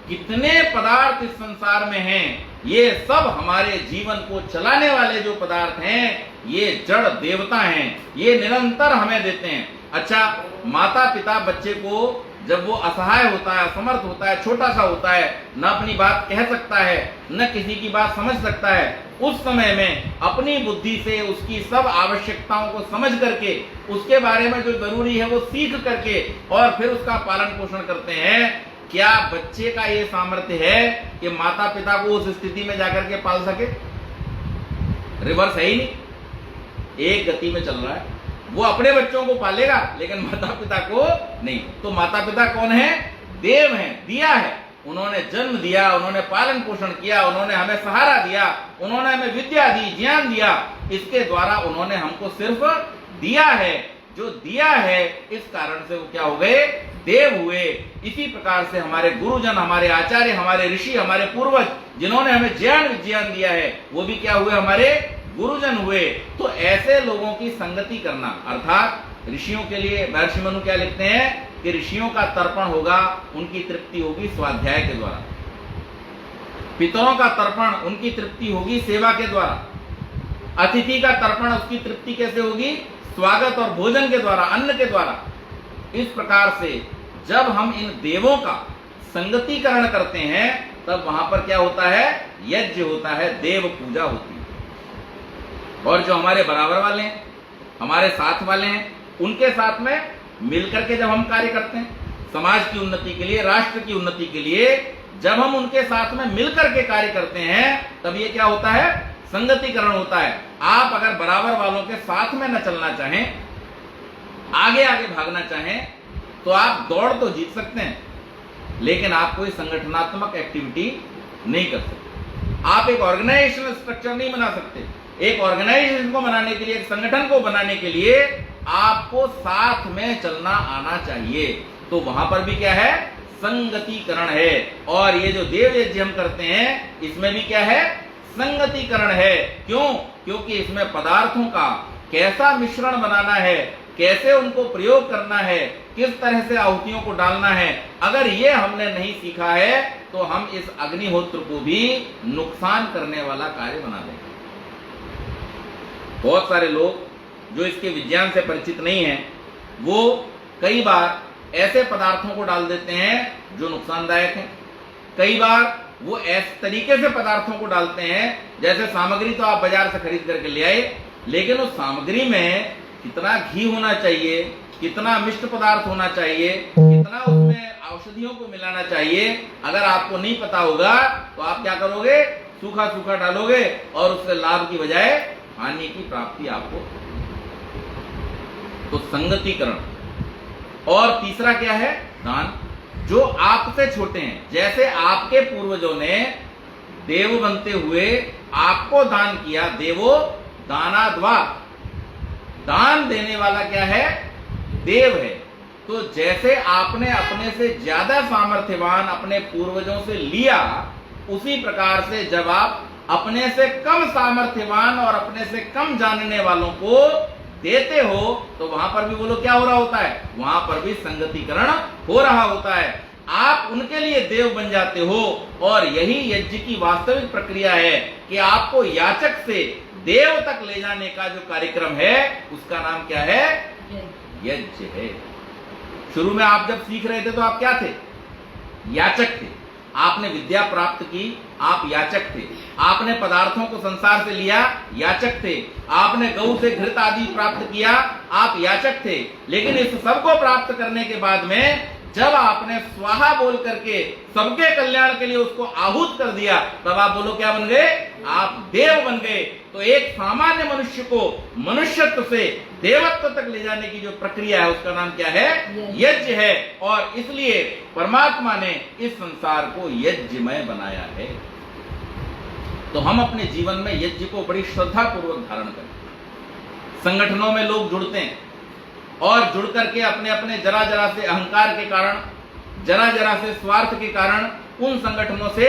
कितने पदार्थ इस संसार में हैं, ये सब हमारे जीवन को चलाने वाले जो पदार्थ हैं, ये जड़ देवता हैं। ये निरंतर हमें देते हैं। अच्छा, माता पिता बच्चे को जब वो असहाय होता है, असमर्थ होता है, छोटा सा होता है, न अपनी बात कह सकता है, न किसी की बात समझ सकता है, उस समय में अपनी बुद्धि से उसकी सब आवश्यकताओं को समझ करके, उसके बारे में जो जरूरी है वो सीख करके और फिर उसका पालन पोषण करते हैं। क्या बच्चे का ये सामर्थ्य है कि माता पिता को उस स्थिति में जाकर के पाल सके? रिवर्स है ही नहीं, एक गति में चल रहा है। वो अपने बच्चों को पालेगा लेकिन माता पिता को नहीं। तो माता पिता कौन है? देव हैं, दिया है। उन्होंने जन्म दिया, उन्होंने पालन पोषण किया, उन्होंने हमें सहारा दिया, उन्होंने हमें विद्या दी, ज्ञान दिया, इसके द्वारा उन्होंने हमको सिर्फ दिया है। जो दिया है इस कारण से वो क्या हो गए? देव हुए। इसी प्रकार से हमारे गुरुजन, हमारे आचार्य, हमारे ऋषि, हमारे पूर्वज, जिन्होंने हमें ज्ञान विज्ञान दिया है, वो भी क्या हुए? हमारे गुरुजन हुए। तो ऐसे लोगों की संगति करना, अर्थात ऋषियों के लिए महर्षि मनु क्या लिखते हैं कि ऋषियों का तर्पण होगा, उनकी तृप्ति होगी स्वाध्याय के द्वारा। पितरों का तर्पण, उनकी तृप्ति होगी सेवा के द्वारा। अतिथि का तर्पण, उसकी तृप्ति कैसे होगी? स्वागत और भोजन के द्वारा, अन्न के द्वारा। इस प्रकार से जब हम इन देवों का संगतिकरण करते हैं तब वहां पर क्या होता है? यज्ञ होता है, देव पूजा होती है। और जो हमारे बराबर वाले हैं, हमारे साथ वाले हैं, उनके साथ में मिलकर के जब हम कार्य करते हैं समाज की उन्नति के लिए, राष्ट्र की उन्नति के लिए, जब हम उनके साथ में मिलकर के कार्य करते हैं तब ये क्या होता है? संगतिकरण होता है। आप अगर बराबर वालों के साथ में न चलना चाहें, आगे आगे भागना चाहें, तो आप दौड़ तो जीत सकते हैं लेकिन आप कोई संगठनात्मक एक्टिविटी नहीं कर सकते। आप एक ऑर्गेनाइजेशनल स्ट्रक्चर नहीं बना सकते। एक ऑर्गेनाइजेशन को बनाने के लिए, एक संगठन को बनाने के लिए आपको साथ में चलना आना चाहिए। तो वहां पर भी क्या है? संगतिकरण है। और ये जो देव यज्ञ हम करते हैं इसमें भी क्या है? संगतिकरण है। क्यों? क्योंकि इसमें पदार्थों का कैसा मिश्रण बनाना है, कैसे उनको प्रयोग करना है, किस तरह से आहुतियों को डालना है, अगर ये हमने नहीं सीखा है तो हम इस अग्निहोत्र को भी नुकसान करने वाला कार्य बना देंगे। बहुत सारे लोग जो इसके विज्ञान से परिचित नहीं हैं, वो कई बार ऐसे पदार्थों को डाल देते हैं जो नुकसानदायक हैं। कई बार वो ऐसे तरीके से पदार्थों को डालते हैं जैसे सामग्री तो आप बाजार से खरीद करके ले आए, लेकिन उस सामग्री में कितना घी होना चाहिए, कितना मिष्ट पदार्थ होना चाहिए, कितना उसमें औषधियों को मिलाना चाहिए, अगर आपको नहीं पता होगा तो आप क्या करोगे? सूखा सूखा डालोगे और उससे लाभ की बजाय हानि की प्राप्ति आपको। तो संगतिकरण। और तीसरा क्या है? दान। जो आपसे छोटे हैं, जैसे आपके पूर्वजों ने देव बनते हुए आपको दान किया, देवो दानाद्वा, दान देने वाला क्या है? देव है। तो जैसे आपने अपने से ज्यादा सामर्थ्यवान अपने पूर्वजों से लिया, उसी प्रकार से जब आप अपने से कम सामर्थ्यवान और अपने से कम जानने वालों को देते हो, तो वहां पर भी बोलो क्या हो रहा होता है? वहां पर भी संगतिकरण हो रहा होता है। आप उनके लिए देव बन जाते हो। और यही यज्ञ की वास्तविक प्रक्रिया है कि आपको याचक से देव तक ले जाने का जो कार्यक्रम है, उसका नाम क्या है? यज्ञ है। शुरू में आप जब सीख रहे थे तो आप क्या थे? याचक थे। आपने विद्या प्राप्त की, आप याचक थे। आपने पदार्थों को संसार से लिया, याचक थे। आपने गौ से घृत आदि प्राप्त किया, आप याचक थे। लेकिन इस सब को प्राप्त करने के बाद में जब आपने स्वाहा बोल करके सबके कल्याण के लिए उसको आहूत कर दिया, तब आप बोलो क्या बन गए? आप देव बन गए। तो एक सामान्य मनुष्य को मनुष्यत्व से देवत्व तक ले जाने की जो प्रक्रिया है, उसका नाम क्या है? यज्ञ है। और इसलिए परमात्मा ने इस संसार को यज्ञमय बनाया है। तो हम अपने जीवन में यज्ञ को बड़ी श्रद्धा पूर्वक धारण करें। संगठनों में लोग जुड़ते हैं और जुड़ करके अपने अपने जरा जरा से अहंकार के कारण, जरा जरा से स्वार्थ के कारण उन संगठनों से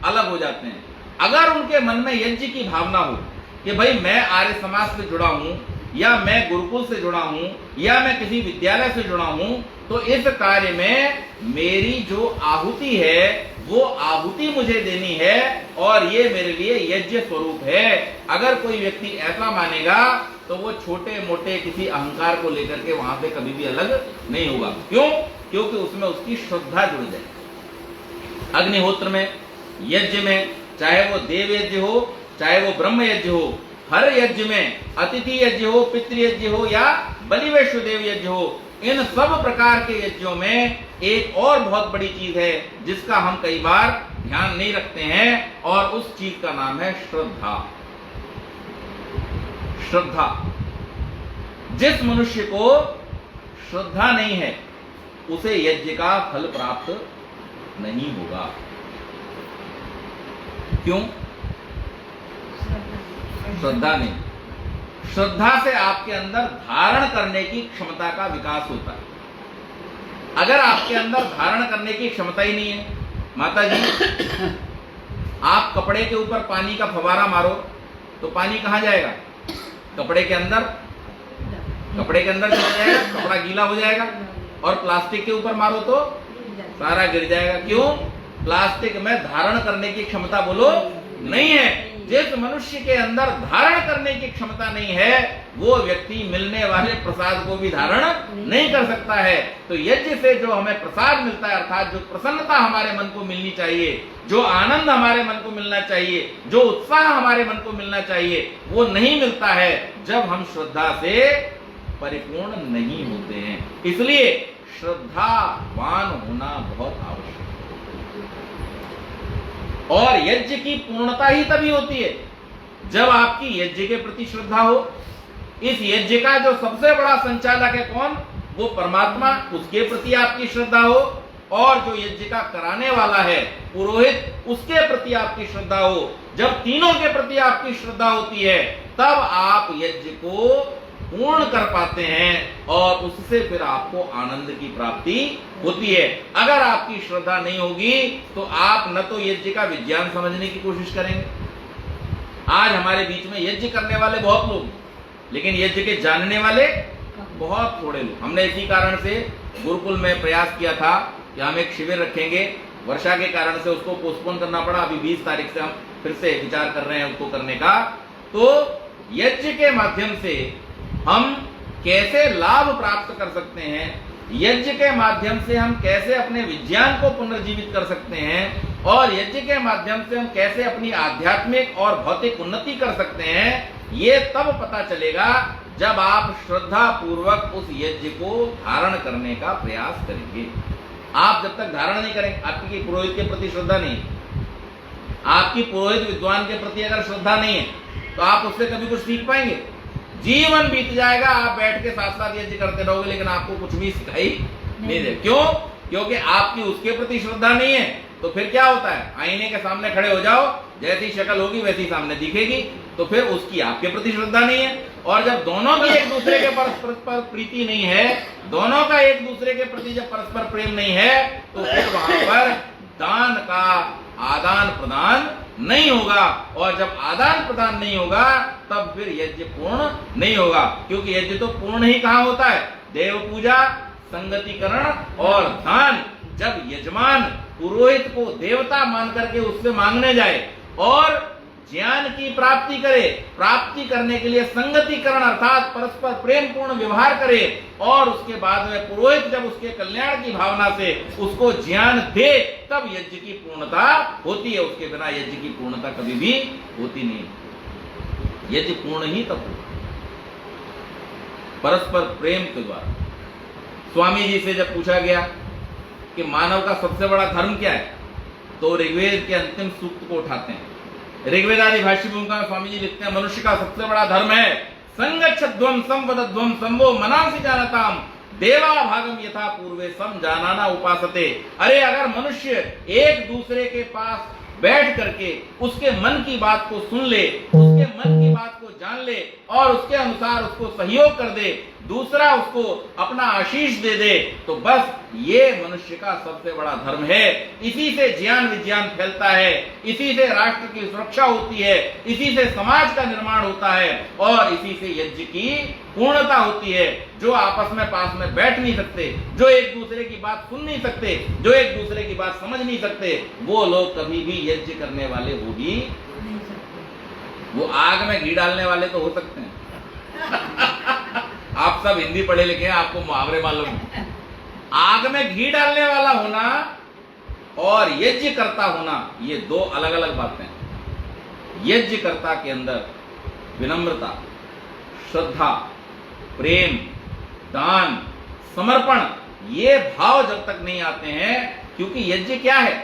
अलग हो जाते हैं। अगर उनके मन में यज्ञ की भावना हो कि भाई मैं आर्य समाज से जुड़ा हूं, या मैं गुरुकुल से जुड़ा हूं, या मैं किसी विद्यालय से जुड़ा हूं, तो इस कार्य में मेरी जो आहुति है वो आहुति मुझे देनी है और ये मेरे लिए यज्ञ स्वरूप है। अगर कोई व्यक्ति ऐसा मानेगा तो वो छोटे मोटे किसी अहंकार को लेकर के वहां से कभी भी अलग नहीं होगा। क्यों? क्योंकि उसमें उसकी श्रद्धा जुड़ जाए। अग्निहोत्र में, यज्ञ में, चाहे वो देव यज्ञ हो, चाहे वो ब्रह्म यज्ञ हो, हर यज्ञ में, अतिथि यज्ञ हो, पितृ यज्ञ हो या बलि वैश्वदेव यज्ञ हो, इन सब प्रकार के यज्ञों में एक और बहुत बड़ी चीज है जिसका हम कई बार ध्यान नहीं रखते हैं, और उस चीज का नाम है श्रद्धा। श्रद्धा। जिस मनुष्य को श्रद्धा नहीं है उसे यज्ञ का फल प्राप्त नहीं होगा। क्यों? श्रद्धा नहीं। श्रद्धा से आपके अंदर धारण करने की क्षमता का विकास होता है। अगर आपके अंदर धारण करने की क्षमता ही नहीं है, माता जी आप कपड़े के ऊपर पानी का फवारा मारो तो पानी कहां जाएगा? कपड़े के अंदर। कपड़े के अंदर चला जाएगा, कपड़ा गीला हो जाएगा। और प्लास्टिक के ऊपर मारो तो सारा गिर जाएगा। क्यों? प्लास्टिक में धारण करने की क्षमता बोलो नहीं है। जिस मनुष्य के अंदर धारण करने की क्षमता नहीं है, वो व्यक्ति मिलने वाले प्रसाद को भी धारण नहीं कर सकता है। तो यज्ञ से जो हमें प्रसाद मिलता है, अर्थात जो प्रसन्नता हमारे मन को मिलनी चाहिए, जो आनंद हमारे मन को मिलना चाहिए, जो उत्साह हमारे मन को मिलना चाहिए, वो नहीं मिलता है जब हम श्रद्धा से परिपूर्ण नहीं होते हैं। इसलिए श्रद्धावान होना बहुत आवश्यक है। और यज्ञ की पूर्णता ही तभी होती है जब आपकी यज्ञ के प्रति श्रद्धा हो। इस यज्ञ का जो सबसे बड़ा संचालक है कौन? वो परमात्मा, उसके प्रति आपकी श्रद्धा हो। और जो यज्ञ का कराने वाला है पुरोहित, उसके प्रति आपकी श्रद्धा हो। जब तीनों के प्रति आपकी श्रद्धा होती है तब आप यज्ञ को पूर्ण कर पाते हैं और उससे फिर आपको आनंद की प्राप्ति होती है। अगर आपकी श्रद्धा नहीं होगी तो आप न तो यज्ञ का विज्ञान समझने की कोशिश करेंगे। आज हमारे बीच में यज्ञ करने वाले बहुत लोग, लेकिन यज्ञ के जानने वाले बहुत थोड़े लोग। हमने इसी कारण से गुरुकुल में प्रयास किया था कि हम एक शिविर रखेंगे। वर्षा के कारण से उसको पोस्टपोन करना पड़ा। अभी 20 तारीख से हम फिर से विचार कर रहे हैं उसको करने का। तो यज्ञ के माध्यम से हम कैसे लाभ प्राप्त कर सकते हैं, यज्ञ के माध्यम से हम कैसे अपने विज्ञान को पुनर्जीवित कर सकते हैं, और यज्ञ के माध्यम से हम कैसे अपनी आध्यात्मिक और भौतिक उन्नति कर सकते हैं, ये तब पता चलेगा जब आप श्रद्धा पूर्वक उस यज्ञ को धारण करने का प्रयास करेंगे। आप जब तक धारण नहीं करेंगे, आपकी पुरोहित के प्रति श्रद्धा नहीं है, आपकी पुरोहित विद्वान के प्रति अगर श्रद्धा नहीं है तो आप उससे कभी कुछ सीख पाएंगे? जीवन बीत जाएगा, आप बैठ के साथ साथ यज्ञ करते रहोगे लेकिन आपको कुछ भी सिखाई नहीं दे। क्यों? क्योंकि आपकी उसके प्रति श्रद्धा नहीं है तो फिर क्या होता है, आईने के सामने खड़े हो जाओ, जैसी शक्ल होगी वैसी सामने दिखेगी, तो फिर उसकी आपके प्रति श्रद्धा नहीं है। और जब दोनों की एक दूसरे के परस्पर प्रीति नहीं है, दोनों का एक दूसरे के प्रति जब परस्पर प्रेम नहीं है, तो फिर वहां पर दान का आदान प्रदान नहीं होगा। और जब आदान प्रदान नहीं होगा तब फिर यज्ञ पूर्ण नहीं होगा, क्योंकि यज्ञ तो पूर्ण ही कहां होता है, देव पूजा, संगतिकरण और दान। जब यजमान पुरोहित को देवता मान करके उससे मांगने जाए और ज्ञान की प्राप्ति करे, प्राप्ति करने के लिए संगतिकरण अर्थात परस्पर प्रेम पूर्ण व्यवहार करे, और उसके बाद में पुरोहित जब उसके कल्याण की भावना से उसको ज्ञान दे, तब यज्ञ की पूर्णता होती है। उसके बिना यज्ञ की पूर्णता कभी भी होती नहीं। यज्ञ पूर्ण ही तब होगा परस्पर प्रेम के द्वारा। स्वामी जी से जब पूछा गया कि मानव का सबसे बड़ा धर्म क्या है, तो ऋग्वेद के अंतिम सूक्त को उठाते हैं। ऋग्वेद आदि भाष्य भूमिका में स्वामी जी लिखते हैं, मनुष्य का सबसे बड़ा धर्म है संगच्छध्वम संवदध्वम संभो मनांसि जानताम देवा भागम यथा पूर्वे सम जानाना उपासते। अरे अगर मनुष्य एक दूसरे के पास बैठ करके उसके मन की बात को सुन ले, उसके मन की बात को जान ले और उसके अनुसार उसको सहयोग कर दे, दूसरा उसको अपना आशीष दे दे, तो बस ये मनुष्य का सबसे बड़ा धर्म है। इसी से ज्ञान विज्ञान फैलता है, इसी से राष्ट्र की सुरक्षा होती है, इसी से समाज का निर्माण होता है और इसी से यज्ञ की पूर्णता होती है। जो आपस में पास में बैठ नहीं सकते, जो एक दूसरे की बात सुन नहीं सकते, जो एक दूसरे की बात समझ नहीं सकते, वो लोग कभी भी यज्ञ करने वाले हो ही, वो आग में घी डालने वाले तो हो सकते हैं आप सब हिंदी पढ़े लिखे हैं, आपको मुहावरे मालूम है। आग में घी डालने वाला होना और यज्ञ करता होना, ये दो अलग अलग बातें हैं। यज्ञ कर्ता के अंदर विनम्रता, श्रद्धा, प्रेम, दान, समर्पण, ये भाव जब तक नहीं आते हैं, क्योंकि यज्ञ क्या है,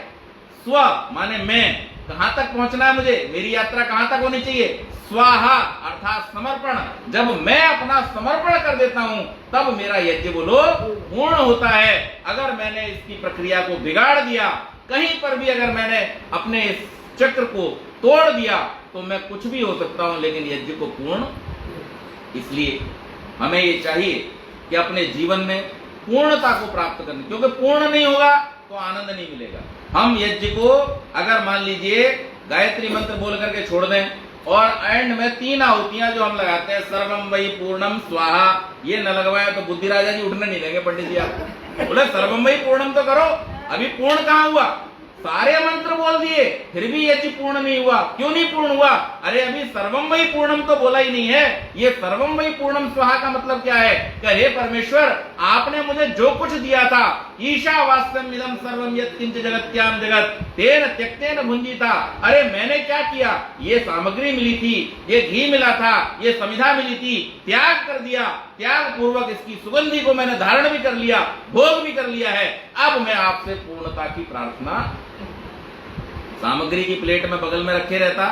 स्व माने मैं, कहां तक पहुंचना है मुझे, मेरी यात्रा कहां तक होनी चाहिए, स्वाहा अर्थात समर्पण। जब मैं अपना समर्पण कर देता हूं तब मेरा यज्ञ बोलो पूर्ण होता है। अगर मैंने इसकी प्रक्रिया को बिगाड़ दिया, कहीं पर भी अगर मैंने अपने इस चक्र को तोड़ दिया, तो मैं कुछ भी हो सकता हूं, लेकिन यज्ञ को पूर्ण। इसलिए हमें ये चाहिए कि अपने जीवन में पूर्णता को प्राप्त करने, क्योंकि पूर्ण नहीं होगा तो आनंद नहीं मिलेगा। हम यज्ञ को अगर मान लीजिए गायत्री मंत्र बोल करके छोड़ दें और एंड में 3 आहुतियां जो हम लगाते हैं, सर्वम वही पूर्णम स्वाहा, ये न लगवाया तो बुद्धि राजा जी उठने नहीं देंगे पंडित जी। आप बोले सर्वम वही पूर्णम तो करो, अभी पूर्ण कहां हुआ, सारे मंत्र बोल दिए फिर भी यज्ञ पूर्ण नहीं हुआ। क्यों नहीं पूर्ण हुआ, अरे अभी सर्वम वही पूर्णम तो बोला ही नहीं है। ये सर्वम वही पूर्णम स्वाहा का मतलब क्या है, कि हे परमेश्वर आपने मुझे जो कुछ दिया था, ईशावास्यम इदं सर्वम यत् किंच जगत्याम जगत तेन त्यक्तेन भुंजीता, अरे मैंने क्या किया, ये सामग्री मिली थी, ये घी मिला था, ये समिधा मिली थी, त्याग कर दिया, त्याग पूर्वक इसकी सुगंधि को मैंने धारण भी कर लिया, भोग भी कर लिया है। अब मैं आपसे पूर्णता की प्रार्थना, सामग्री की प्लेट में बगल में रखे रहता,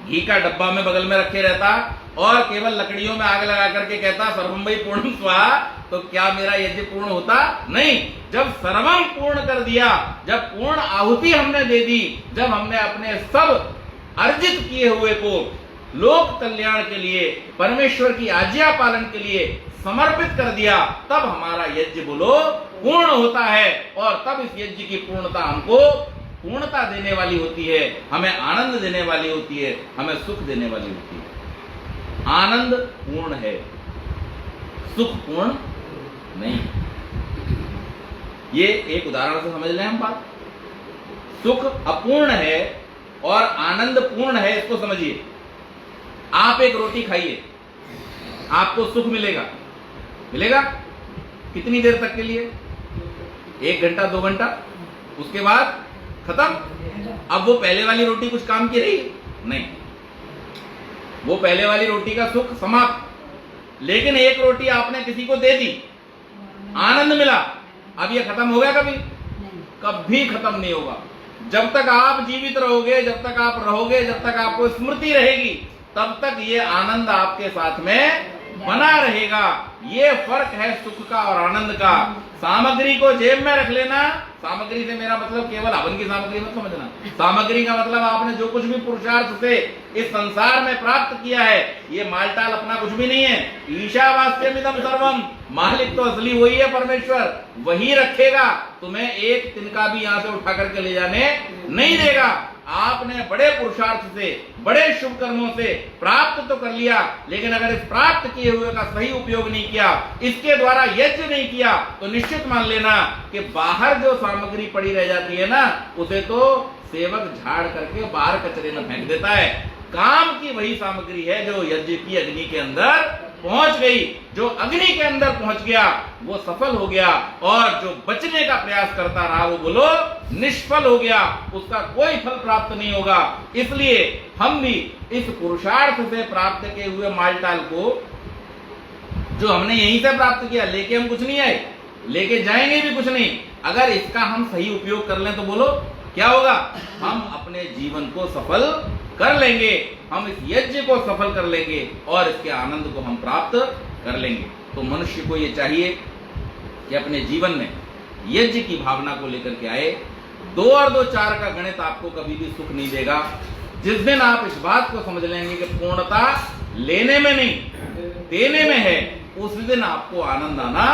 घी का डब्बा में बगल में रखे रहता और केवल लकड़ियों में आग लगा करके कहता सर्वम वही पूर्णम स्वाहा, तो क्या मेरा यज्ञ पूर्ण होता? नहीं। जब सर्वम पूर्ण कर दिया, जब पूर्ण आहुति हमने दे दी, जब हमने अपने सब अर्जित किए हुए को लोक कल्याण के लिए, परमेश्वर की आज्ञा पालन के लिए समर्पित कर दिया, तब हमारा यज्ञ बोलो पूर्ण होता है। और तब इस यज्ञ की पूर्णता हमको पूर्णता देने वाली होती है, हमें आनंद देने वाली होती है, हमें सुख देने वाली होती है। आनंद पूर्ण है, सुख पूर्ण नहीं। ये एक उदाहरण से समझ लें हम बात। सुख अपूर्ण है और आनंद पूर्ण है, इसको समझिए। आप एक रोटी खाइए, आपको सुख मिलेगा, मिलेगा कितनी देर तक के लिए, 1 घंटा 2 घंटा, उसके बाद खत्म। अब वो पहले वाली रोटी कुछ काम की रही? नहीं, वो पहले वाली रोटी का सुख समाप्त। लेकिन एक रोटी आपने किसी को दे दी, आनंद मिला, अब ये खत्म हो गया कभी? कभी खत्म नहीं होगा। जब तक आप जीवित रहोगे, जब तक आप रहोगे, जब तक आपको स्मृति रहेगी, तब तक ये आनंद आपके साथ में बना रहेगा। ये फर्क है सुख का और आनंद का। सामग्री को जेब में रख लेना, सामग्री से मेरा मतलब केवल हवन की सामग्री मत समझना। सामग्री का मतलब आपने जो कुछ भी पुरुषार्थ से इस संसार में प्राप्त किया है, ये मालटाल अपना कुछ भी नहीं है। ईशावास्यमिदं सर्वम, मालिक तो असली वही है, परमेश्वर वही रखेगा। तुम्हें एक तिनका भी यहां से उठा करके ले जाने नहीं देगा। आपने बड़े पुरुषार्थ से, बड़े शुभ कर्मों से प्राप्त तो कर लिया, लेकिन अगर इस प्राप्त किए हुए का सही उपयोग नहीं किया, इसके द्वारा यज्ञ नहीं किया, तो निश्चित मान लेना कि बाहर जो सामग्री पड़ी रह जाती है ना, उसे तो सेवक झाड़ करके बाहर कचरे में फेंक देता है। काम की वही सामग्री है जो यज्ञ की अग्नि के अंदर पहुंच गई। जो अग्नि के अंदर पहुंच गया वो सफल हो गया, और जो बचने का प्रयास करता रहा वो बोलो निष्फल हो गया, उसका कोई फल प्राप्त नहीं होगा। इसलिए हम भी इस पुरुषार्थ से प्राप्त किए हुए मालटाल को, जो हमने यहीं से प्राप्त किया, लेके हम कुछ नहीं आए, लेके जाएंगे भी कुछ नहीं, अगर इसका हम सही उपयोग कर लें तो बोलो क्या होगा? हम अपने जीवन को सफल कर लेंगे, हम इस यज्ञ को सफल कर लेंगे और इसके आनंद को हम प्राप्त कर लेंगे। तो मनुष्य को ये चाहिए कि अपने जीवन में यज्ञ की भावना को लेकर के आए। 2 और 2 4 का गणित आपको कभी भी सुख नहीं देगा। जिस दिन आप इस बात को समझ लेंगे कि पूर्णता लेने में नहीं देने में है, उस दिन आपको आनंद आना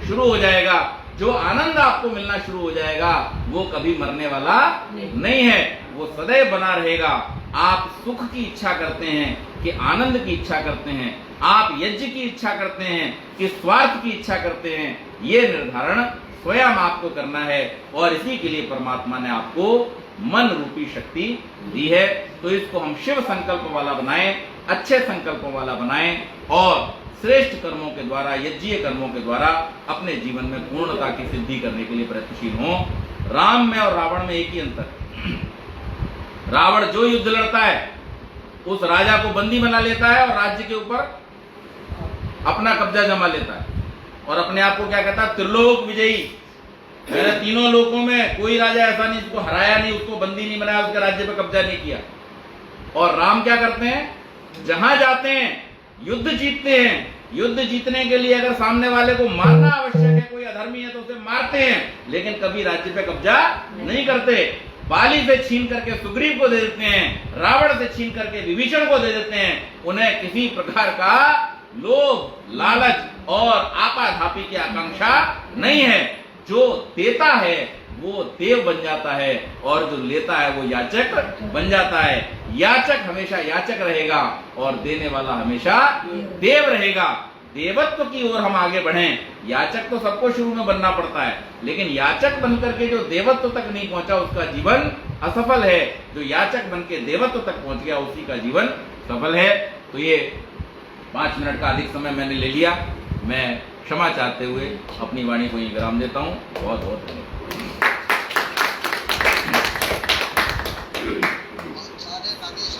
शुरू हो जाएगा। जो आनंद आपको मिलना शुरू हो जाएगा वो कभी मरने वाला नहीं है, वो सदैव बना रहेगा। आप सुख की इच्छा करते हैं कि आनंद की इच्छा करते हैं, आप यज्ञ की इच्छा करते हैं कि स्वार्थ की इच्छा करते हैं, ये निर्धारण स्वयं आपको करना है। और इसी के लिए परमात्मा ने आपको मन रूपी शक्ति दी है। तो इसको हम शिव संकल्प वाला बनाएं, अच्छे संकल्पों वाला बनाएं, और श्रेष्ठ कर्मों के द्वारा, यज्ञीय कर्मों के द्वारा अपने जीवन में पूर्णता की सिद्धि करने के लिए प्रयत्नशील हों। राम में और रावण में एक ही अंतर, रावण जो युद्ध लड़ता है उस राजा को बंदी बना लेता है और राज्य के ऊपर अपना कब्जा जमा लेता है, और अपने आप को क्या कहता है? त्रिलोक विजयी। मैंने तीनों लोकों में कोई राजा ऐसा नहीं जिसको हराया नहीं, उसको बंदी नहीं बनाया, उसके राज्य पे कब्जा नहीं किया। और राम क्या करते हैं? जहां जाते हैं युद्ध जीतते हैं। युद्ध जीतने के लिए अगर सामने वाले को मारना आवश्यक है, कोई अधर्मी है तो उसे मारते हैं, लेकिन कभी राज्य पे कब्जा नहीं करते। बाली से छीन करके सुग्रीव को दे देते हैं, रावण से छीन करके विभीषण को दे देते हैं। उन्हें किसी प्रकार का लोभ, लालच और आपाधापी की आकांक्षा नहीं है। जो देता है वो देव बन जाता है, और जो लेता है वो याचक बन जाता है। याचक हमेशा याचक रहेगा और देने वाला हमेशा देव रहेगा। देवत्व की ओर हम आगे बढ़ें। याचक तो सबको शुरू में बनना पड़ता है, लेकिन याचक बनकर के जो देवत्व तक नहीं पहुंचा उसका जीवन असफल है। जो याचक बन के देवत्व तक पहुंच गया उसी का जीवन सफल है। तो ये 5 मिनट का अधिक समय मैंने ले लिया। मैं क्षमा चाहते हुए अपनी वाणी को यहीं विराम देता हूँ। बहुत बहुत धन्यवाद।